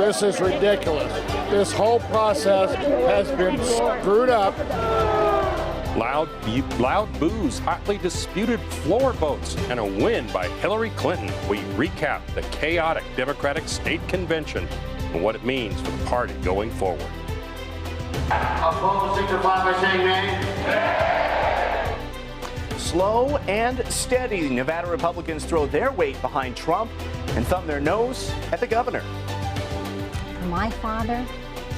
This is ridiculous. This whole process has been screwed up. Loud boos, hotly disputed floor votes, and a win by Hillary Clinton. We recap the chaotic Democratic State Convention and what it means for the party going forward. Opposed, signify by saying nay. Slow and steady, Nevada Republicans throw their weight behind Trump and thumb their nose at the governor. For my father,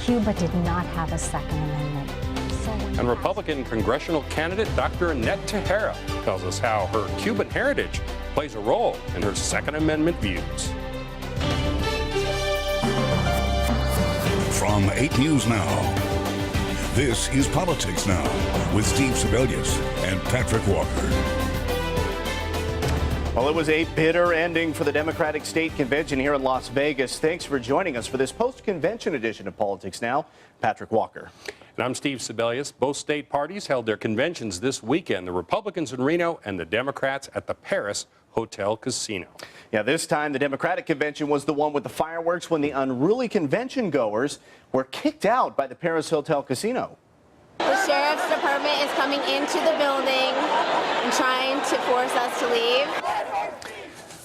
Cuba did not have a Second Amendment. And Republican congressional candidate Dr. Annette Teijeiro tells us how her Cuban heritage plays a role in her Second Amendment views. From 8 News Now, this is Politics Now with Steve Sebelius and Patrick Walker. Well, it was a bitter ending for the Democratic State Convention here in Las Vegas. Thanks for joining us for this post-convention edition of Politics Now. Patrick Walker. And I'm Steve Sebelius. Both state parties held their conventions this weekend, the Republicans in Reno and the Democrats at the Paris Hotel Casino. Yeah, this time the Democratic convention was the one with the fireworks when the unruly convention goers were kicked out by the Paris Hotel Casino. The sheriff's department is coming into the building and trying to force us to leave.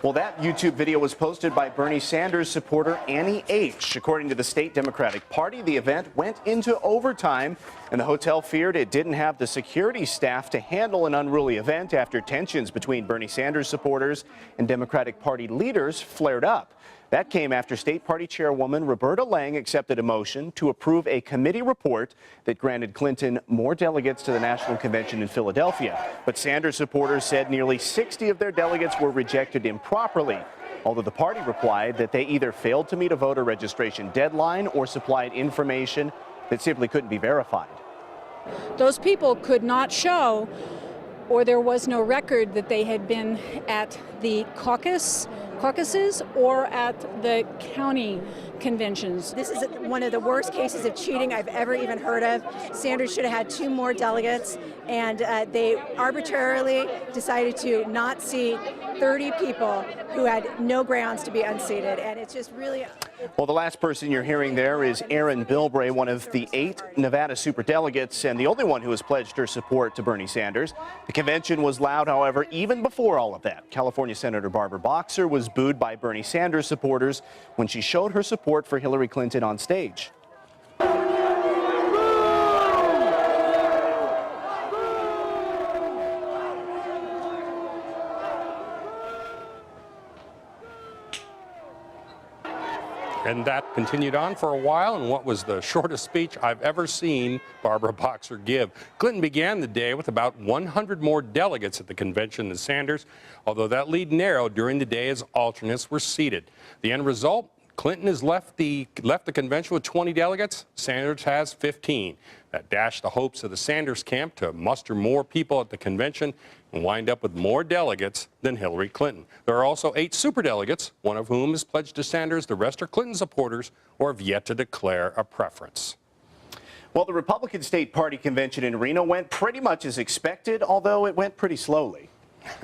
Well, that YouTube video was posted by Bernie Sanders supporter Annie H. According to the state Democratic Party, the event went into overtime, and the hotel feared it didn't have the security staff to handle an unruly event after tensions between Bernie Sanders supporters and Democratic Party leaders flared up. That came after State Party Chairwoman Roberta Lang accepted a motion to approve a committee report that granted Clinton more delegates to the National Convention in Philadelphia. But Sanders supporters said nearly 60 of their delegates were rejected improperly, although the party replied that they either failed to meet a voter registration deadline or supplied information that simply couldn't be verified. Those people could not show, or there was no record that they had been at the caucuses or at the county conventions. This is one of the worst cases of cheating I've ever even heard of. Sanders should have had 2 more delegates, and they arbitrarily decided to not seat 30 people who had no grounds to be unseated, and it's just really... Well, the last person you're hearing there is Aaron Bilbray, one of the 8 Nevada superdelegates and the only one who has pledged her support to Bernie Sanders. The convention was loud, however, even before all of that. California Senator Barbara Boxer was booed by Bernie Sanders supporters when she showed her support for Hillary Clinton on stage. And that continued on for a while in what was the shortest speech I've ever seen Barbara Boxer give. Clinton began the day with about 100 more delegates at the convention than Sanders, although that lead narrowed during the day as alternates were seated. The end result, Clinton has left the convention with 20 delegates. Sanders has 15. That dashed the hopes of the Sanders camp to muster more people at the convention and wind up with more delegates than Hillary Clinton. There are also 8 superdelegates, one of whom is pledged to Sanders. The rest are Clinton supporters or have yet to declare a preference. Well, the Republican State Party convention in Reno went pretty much as expected, although it went pretty slowly.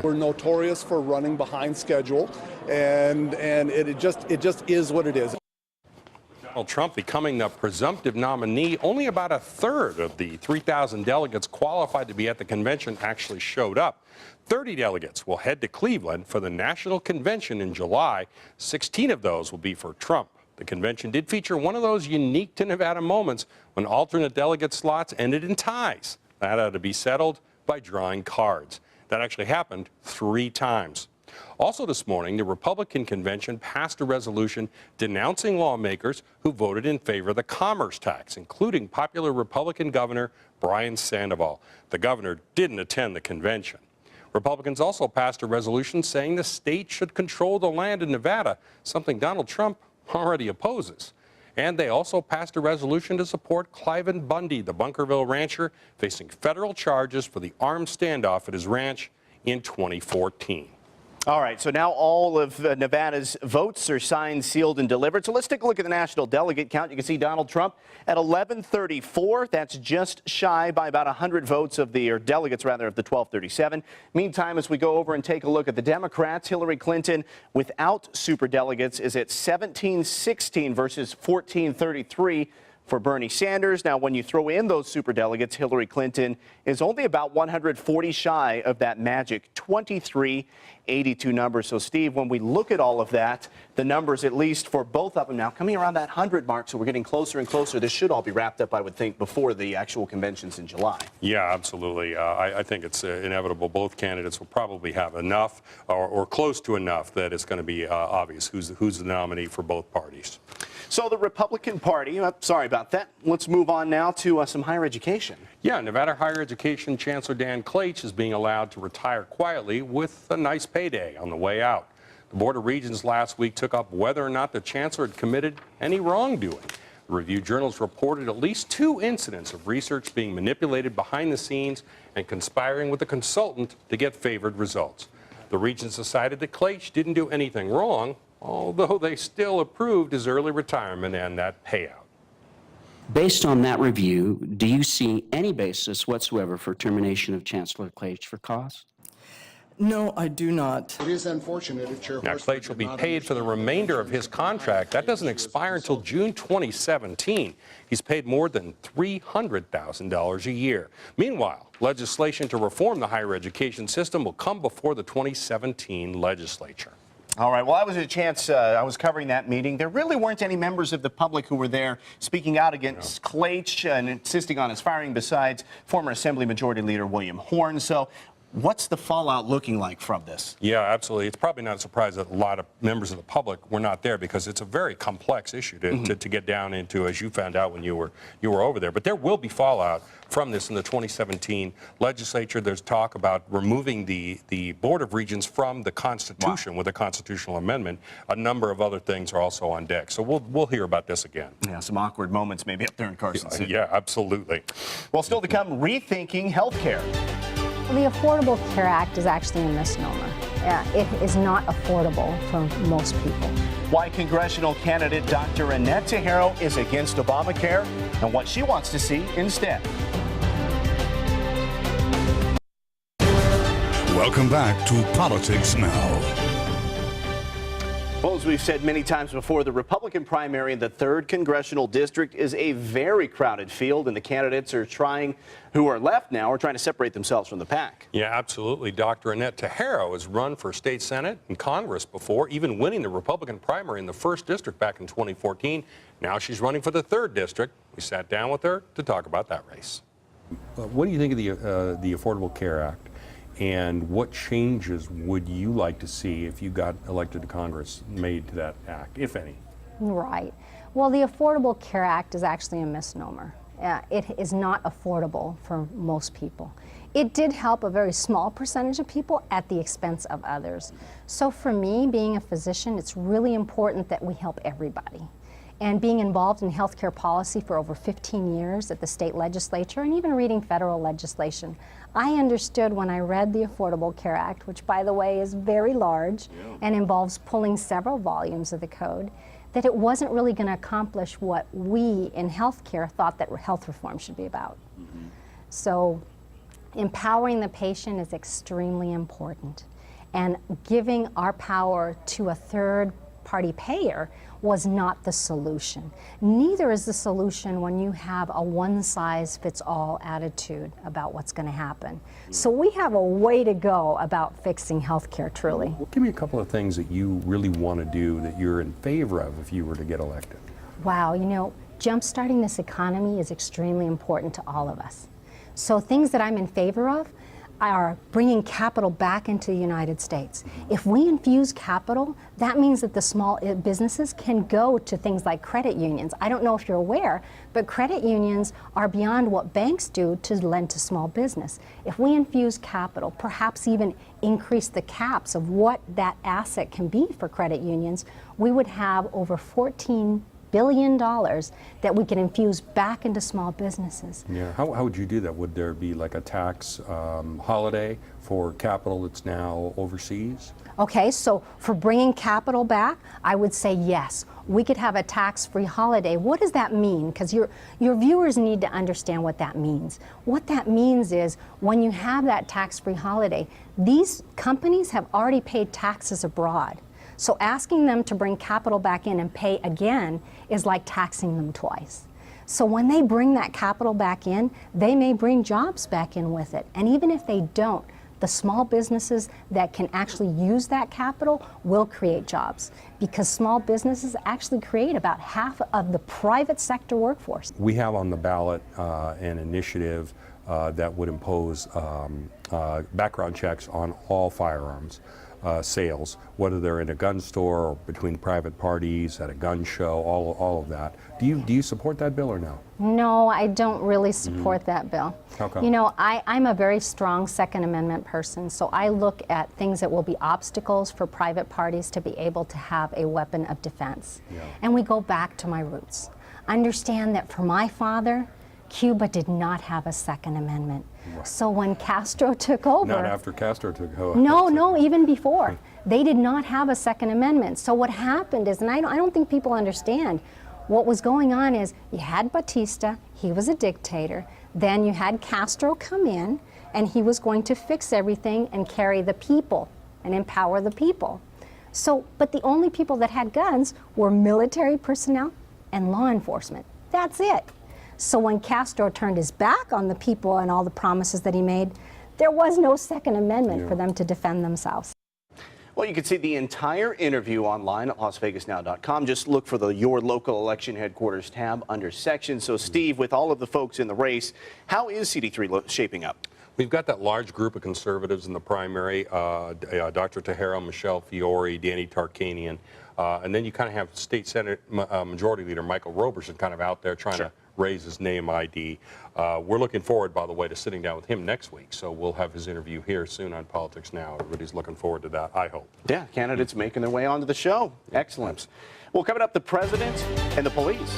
We're notorious for running behind schedule, and it just is what it is. Donald Trump becoming the presumptive nominee, only about a third of the 3,000 delegates qualified to be at the convention actually showed up. 30 delegates will head to Cleveland for the National Convention in July. 16 of those will be for Trump. The convention did feature one of those unique to Nevada moments when alternate delegate slots ended in ties. That had to be settled by drawing cards. That actually happened 3 times. Also this morning, the Republican convention passed a resolution denouncing lawmakers who voted in favor of the commerce tax, including popular Republican Governor Brian Sandoval. The governor didn't attend the convention. Republicans also passed a resolution saying the state should control the land in Nevada, something Donald Trump already opposes. And they also passed a resolution to support Cliven Bundy, the Bunkerville rancher, facing federal charges for the armed standoff at his ranch in 2014. All right, so now all of Nevada's votes are signed, sealed, and delivered. So let's take a look at the national delegate count. You can see Donald Trump at 1134. That's just shy by about 100 votes of the, or delegates rather, of the 1237. Meantime, as we go over and take a look at the Democrats, Hillary Clinton without superdelegates is at 1716 versus 1433 for Bernie Sanders. Now, when you throw in those superdelegates, Hillary Clinton is only about 140 shy of that magic 2382 number. So, Steve, when we look at all of that, the numbers, at least for both of them now, coming around that 100 mark, so we're getting closer and closer. This should all be wrapped up, I would think, before the actual conventions in July. Yeah, absolutely. I think it's inevitable. Both candidates will probably have enough or close to enough that it's going to be obvious who's the nominee for both parties. So the Republican Party, sorry about that. Let's move on now to some higher education. Yeah, Nevada Higher Education Chancellor Dan Klaich is being allowed to retire quietly with a nice payday on the way out. The Board of Regents last week took up whether or not the chancellor had committed any wrongdoing. The Review Journals reported at least 2 incidents of research being manipulated behind the scenes and conspiring with a consultant to get favored results. The Regents decided that Klaich didn't do anything wrong, although they still approved his early retirement and that payout. Based on that review, do you see any basis whatsoever for termination of Chancellor Klaich for cause? No, I do not. It is unfortunate if Chair Now, Klaich will be paid for the remainder of his contract. That doesn't expire until June 2017. He's paid more than $300,000 a year. Meanwhile, legislation to reform the higher education system will come before the 2017 legislature. All right, well, I was at a chance, I was covering that meeting. There really weren't any members of the public who were there speaking out against Klaich and insisting on his firing, besides former Assembly Majority Leader William Horn. So what's the fallout looking like from this? Yeah, absolutely. It's probably not a surprise that a lot of members of the public were not there, because it's a very complex issue to get down into, as you found out when you were over there. But there will be fallout from this in the 2017 legislature. There's talk about removing the Board of Regents from the Constitution with a constitutional amendment. A number of other things are also on deck. So we'll hear about this again. Yeah, some awkward moments maybe up there in Carson City. Yeah, absolutely. Well, still to come, rethinking health care. The Affordable Care Act is actually a misnomer. It is not affordable for most people. Why congressional candidate Dr. Annette Teijeiro is against Obamacare and what she wants to see instead. Welcome back to Politics Now. Well, as we've said many times before, the Republican primary in the 3rd Congressional District is a very crowded field, and the candidates who are left now are trying to separate themselves from the pack. Yeah, absolutely. Dr. Annette Teijeiro has run for state senate and Congress before, even winning the Republican primary in the 1st District back in 2014. Now she's running for the 3rd District. We sat down with her to talk about that race. What do you think of the Affordable Care Act? And what changes would you like to see if you got elected to Congress made to that act, if any? Right. Well, the Affordable Care Act is actually a misnomer. It is not affordable for most people. It did help a very small percentage of people at the expense of others. So for me, being a physician, it's really important that we help everybody. And being involved in healthcare policy for over 15 years at the state legislature and even reading federal legislation, I understood when I read the Affordable Care Act, which by the way is very large and involves pulling several volumes of the code, that it wasn't really going to accomplish what we in healthcare thought that health reform should be about. So empowering the patient is extremely important, and giving our power to a third-party payer was not the solution. Neither is the solution when you have a one-size-fits-all attitude about what's going to happen. So we have a way to go about fixing healthcare, truly. Well, give me a couple of things that you really want to do that you're in favor of if you were to get elected. Wow, you know, jump-starting this economy is extremely important to all of us. So things that I'm in favor of are bringing capital back into the United States. If we infuse capital, that means that the small businesses can go to things like credit unions. I don't know if you're aware, but credit unions are beyond what banks do to lend to small business. If we infuse capital, perhaps even increase the caps of what that asset can be for credit unions, we would have over $14 billion that we can infuse back into small businesses. Yeah, how would you do that? Would there be like a tax holiday for capital that's now overseas? Okay, so for bringing capital back, I would say yes. We could have a tax-free holiday. What does that mean? Because your viewers need to understand what that means. What that means is when you have that tax-free holiday, these companies have already paid taxes abroad. So asking them to bring capital back in and pay again is like taxing them twice. So when they bring that capital back in, they may bring jobs back in with it. And even if they don't, the small businesses that can actually use that capital will create jobs, because small businesses actually create about half of the private sector workforce. We have on the ballot an initiative that would impose background checks on all firearms sales, whether they're in a gun store or between private parties, at a gun show, all of that. Do you support that bill or no? No, I don't really support that bill. How come? You know, I'm a very strong Second Amendment person, so I look at things that will be obstacles for private parties to be able to have a weapon of defense. Yeah. And we go back to my roots. Understand that for my father, Cuba did not have a Second Amendment. Right. So when Castro took over... Not after Castro took over. No, even before. They did not have a Second Amendment. So what happened is, and I don't think people understand, what was going on is you had Batista, he was a dictator, then you had Castro come in, and he was going to fix everything and carry the people and empower the people. So, but the only people that had guns were military personnel and law enforcement. That's it. So when Castro turned his back on the people and all the promises that he made, there was no Second Amendment for them to defend themselves. Well, you can see the entire interview online at LasVegasNow.com. Just look for the Your Local Election Headquarters tab under Sections. So, Steve, with all of the folks in the race, how is CD3 shaping up? We've got that large group of conservatives in the primary, Dr. Teijeiro, Michelle Fiore, Danny Tarkanian, and then you kind of have State Senate Majority Leader Michael Roberson kind of out there trying to raise his name ID. We're looking forward, by the way, to sitting down with him next week, so we'll have his interview here soon on Politics Now. Everybody's looking forward to that, I hope. Yeah, candidates making their way onto the show. Excellent. Well, coming up, the president and the police.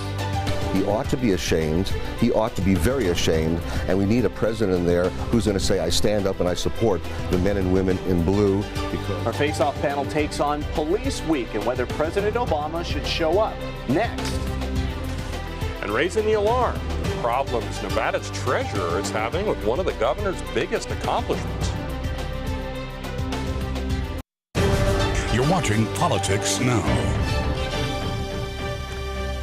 He ought to be ashamed. He ought to be very ashamed. And we need a president in there who's going to say, I stand up and I support the men and women in blue. Because our face-off panel takes on Police Week and whether President Obama should show up. Next. And raising the alarm, the problems Nevada's treasurer is having with one of the governor's biggest accomplishments. You're watching Politics Now.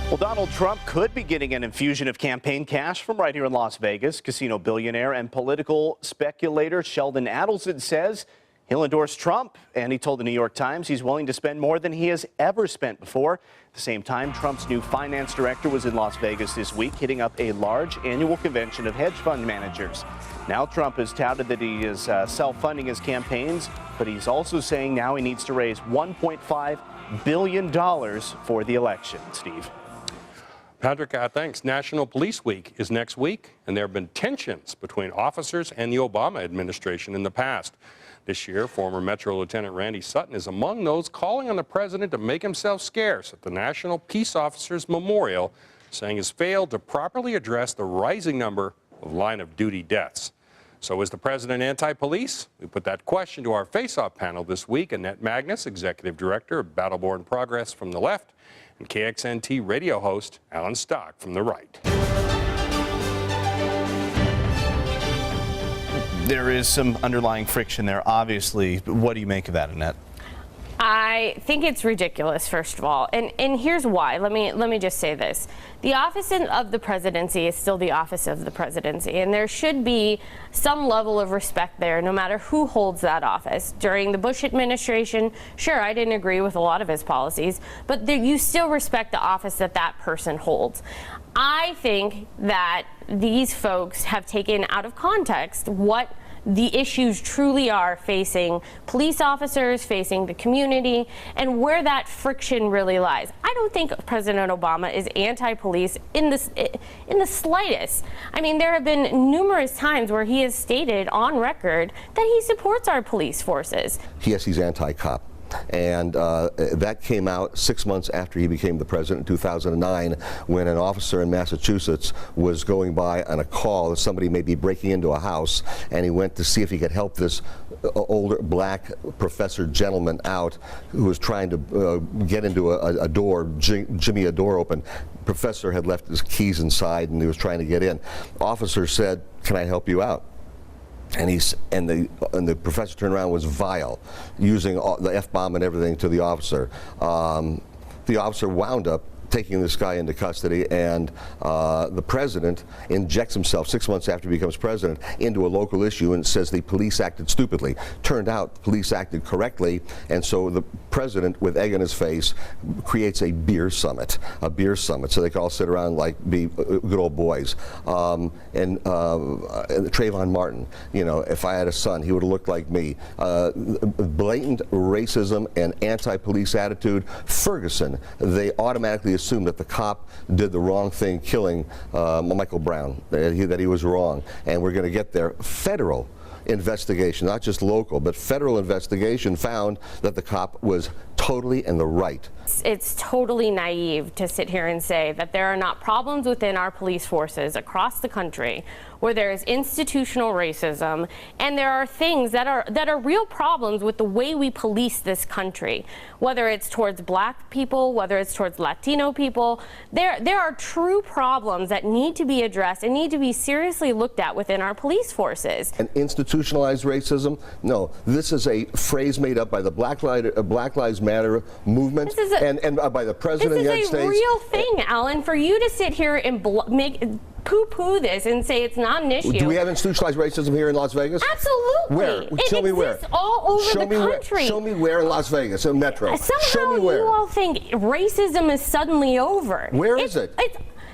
Well, Donald Trump could be getting an infusion of campaign cash from right here in Las Vegas. Casino billionaire and political speculator Sheldon Adelson says he'll endorse Trump, and he told the New York Times he's willing to spend more than he has ever spent before. At the same time, Trump's new finance director was in Las Vegas this week, hitting up a large annual convention of hedge fund managers. Now Trump has touted that he is self-funding his campaigns, but he's also saying now he needs to raise $1.5 billion for the election. Steve. Patrick, thanks. National Police Week is next week, and there have been tensions between officers and the Obama administration in the past. This year, former Metro Lieutenant Randy Sutton is among those calling on the president to make himself scarce at the National Peace Officers Memorial, saying he's failed to properly address the rising number of line-of-duty deaths. So is the president anti-police? We put that question to our face-off panel this week. Annette Magnus, Executive Director of Battleborn Progress from the left, and KXNT radio host Alan Stock from the right. There is some underlying friction there, obviously. What do you make of that, Annette? I think it's ridiculous, first of all, and here's why. Let me just say this. The office of the presidency is still the office of the presidency, and there should be some level of respect there, no matter who holds that office. During the Bush administration, sure, I didn't agree with a lot of his policies, but you still respect the office that that person holds. I think that these folks have taken out of context what the issues truly are facing police officers, facing the community, and where that friction really lies. I don't think President Obama is anti-police in the slightest. I mean, there have been numerous times where he has stated on record that he supports our police forces. Yes, he's anti-cop. And that came out 6 months after he became the president in 2009, when an officer in Massachusetts was going by on a call that somebody may be breaking into a house, and he went to see if he could help this older black professor gentleman out who was trying to get into a door, jimmy a door open. Professor had left his keys inside and he was trying to get in. Officer said, "Can I help you out?" And the professor turned around and was vile, using the F-bomb and everything to the officer. The officer wound up taking this guy into custody, and the president injects himself 6 months after he becomes president into a local issue and says the police acted stupidly. Turned out the police acted correctly, and so the president, with egg on his face, creates a beer summit so they can all sit around like be good old boys. And Trayvon Martin, you know, if I had a son, he would have looked like me. Blatant racism and anti-police attitude. Ferguson, they automatically assumed that the cop did the wrong thing, killing Michael Brown, that he was wrong, and we're going to get there. Federal investigation, not just local, but federal investigation found that the cop was totally in the right. It's totally naive to sit here and say that there are not problems within our police forces across the country where there is institutional racism, and there are things that are real problems with the way we police this country, whether it's towards black people, whether it's towards Latino people. There are true problems that need to be addressed and need to be seriously looked at within our police forces. And institutionalized racism? No, this is a phrase made up by the Black Lives Matter movement and by the President of the United States. This is a real thing, Alan, for you to sit here and poo-poo this and say it's not an issue. Do we have institutionalized racism here in Las Vegas? Absolutely. Where? Show me where. All over the country. Show me where in Las Vegas, in Metro. Somehow Show me where. You all think racism is suddenly over. Where is it?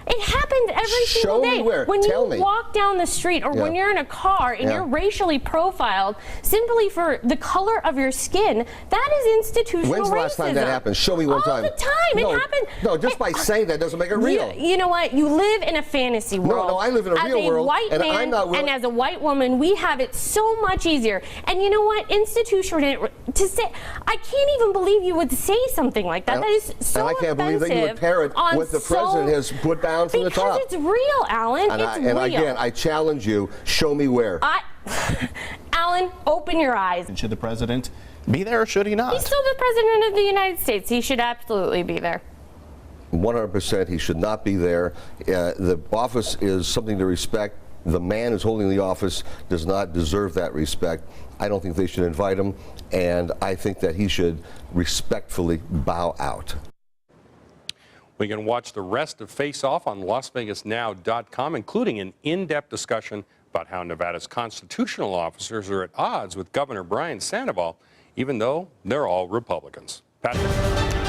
It happened every single day. Show me where. When Tell you me. walk down the street or when you're in a car and you're racially profiled simply for the color of your skin, that is institutional racism. When's the last time that happened? Show me one time. All the time. No, It happened. No, just by saying that doesn't make it real. You know what? You live in a fantasy world. No, I live in a real world. As a white and man I'm not willing. and as a white woman, we have it so much easier. And you know what? Institutional to say, I can't even believe you would say something like that. That is so offensive. And I can't believe that you would parrot what the president has put down from the top. Because it's real, Alan. It's real. And again, I challenge you. Show me where. Alan, open your eyes. Should the president be there or should he not? He's still the president of the United States. He should absolutely be there. 100%, he should not be there. The office is something to respect. The man who's holding the office does not deserve that respect. I don't think they should invite him, and I think that he should respectfully bow out. We can watch the rest of Face Off on LasVegasNow.com, including an in-depth discussion about how Nevada's constitutional officers are at odds with Governor Brian Sandoval, even though they're all Republicans. Patrick?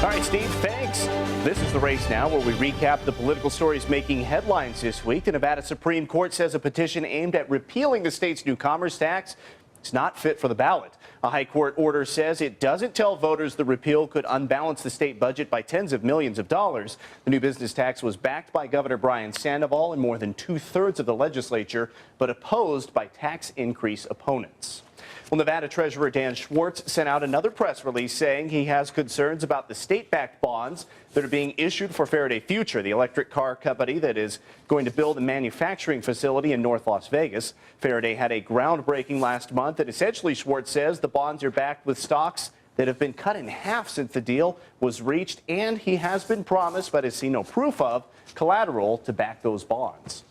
All right, Steve, thanks. This is The Race Now, where we recap the political stories making headlines this week. The Nevada Supreme Court says a petition aimed at repealing the state's new commerce tax is not fit for the ballot. A high court order says it doesn't tell voters the repeal could unbalance the state budget by tens of millions of dollars. The new business tax was backed by Governor Brian Sandoval and more than 2/3 of the legislature, but opposed by tax increase opponents. Well, Nevada Treasurer Dan Schwartz sent out another press release saying he has concerns about the state-backed bonds that are being issued for Faraday Future, the electric car company that is going to build a manufacturing facility in North Las Vegas. Faraday had a groundbreaking last month, and essentially Schwartz says the bonds are backed with stocks that have been cut in half since the deal was reached, and he has been promised, but has seen no proof of, collateral to back those bonds.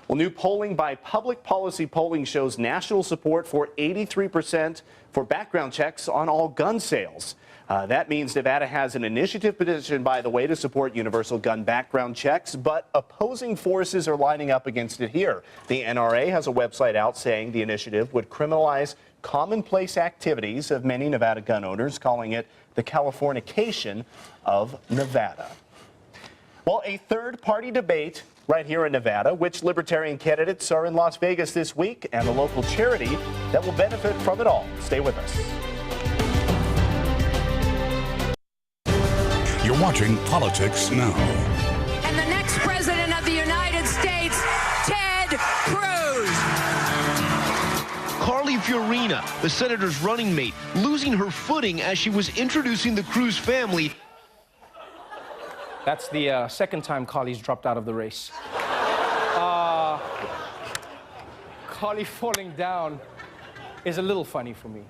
Well, new polling by Public Policy Polling shows national support for 83% for background checks on all gun sales. That means Nevada has an initiative petition, by the way, to support universal gun background checks, but opposing forces are lining up against it here. The NRA has a website out saying the initiative would criminalize commonplace activities of many Nevada gun owners, calling it the Californication of Nevada. Well, a third-party debate right here in Nevada. Which libertarian candidates are in Las Vegas this week, and a local charity that will benefit from it all. Stay with us. You're watching Politics Now. And the next president of the United States, Ted Cruz. Carly Fiorina, the senator's running mate, losing her footing as she was introducing the Cruz family. That's the second time Carly's dropped out of the race. Carly falling down is a little funny for me.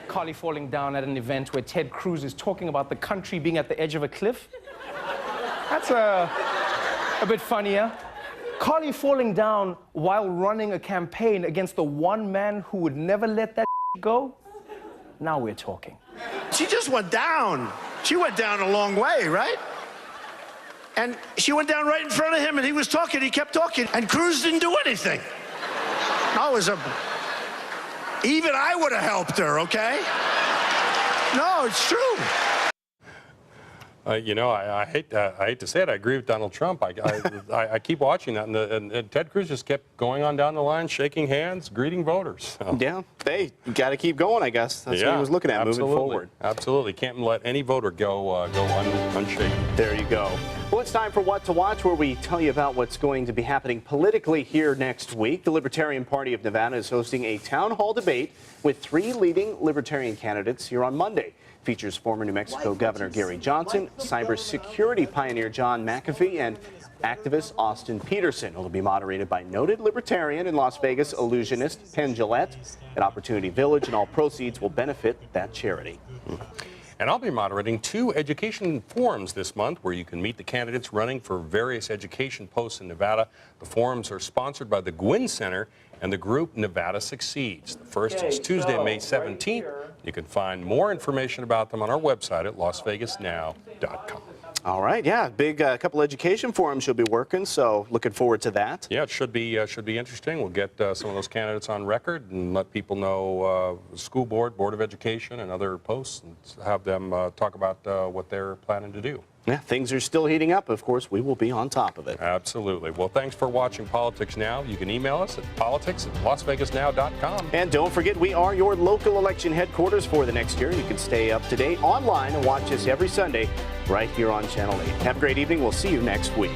Carly falling down at an event where Ted Cruz is talking about the country being at the edge of a cliff. That's a bit funnier. Carly falling down while running a campaign against the one man who would never let that go. Now we're talking. She just went down. She went down a long way, right? And she went down right in front of him, and he was talking. He kept talking, and Cruz didn't do anything. Even I would have helped her, okay? No, it's true. You know, I hate to say it. I agree with Donald Trump. I keep watching that, and Ted Cruz just kept going on down the line, shaking hands, greeting voters. So. Yeah, you got to keep going, I guess. That's what he was looking at, moving forward. Absolutely. Can't let any voter go unshaken. There you go. Well, it's time for What to Watch, where we tell you about what's going to be happening politically here next week. The Libertarian Party of Nevada is hosting a town hall debate with 3 leading Libertarian candidates here on Monday. Features former New Mexico Governor Gary Johnson, cybersecurity pioneer John McAfee, and activist Austin Peterson. It'll be moderated by noted Libertarian and Las Vegas illusionist Penn Jillette at Opportunity Village, and all proceeds will benefit that charity. And I'll be moderating 2 education forums this month where you can meet the candidates running for various education posts in Nevada. The forums are sponsored by the Gwynn Center and the group Nevada Succeeds. The first is Tuesday, May 17th. You can find more information about them on our website at lasvegasnow.com. All right, yeah, big couple education forums you'll be working, so looking forward to that. Yeah, it should be interesting. We'll get some of those candidates on record and let people know school board, Board of Education, and other posts, and have them talk about what they're planning to do. Yeah, things are still heating up. Of course, we will be on top of it. Absolutely. Well, thanks for watching Politics Now. You can email us at politics@lasvegasnow.com. And don't forget, we are your local election headquarters for the next year. You can stay up to date online and watch us every Sunday right here on Channel 8. Have a great evening. We'll see you next week.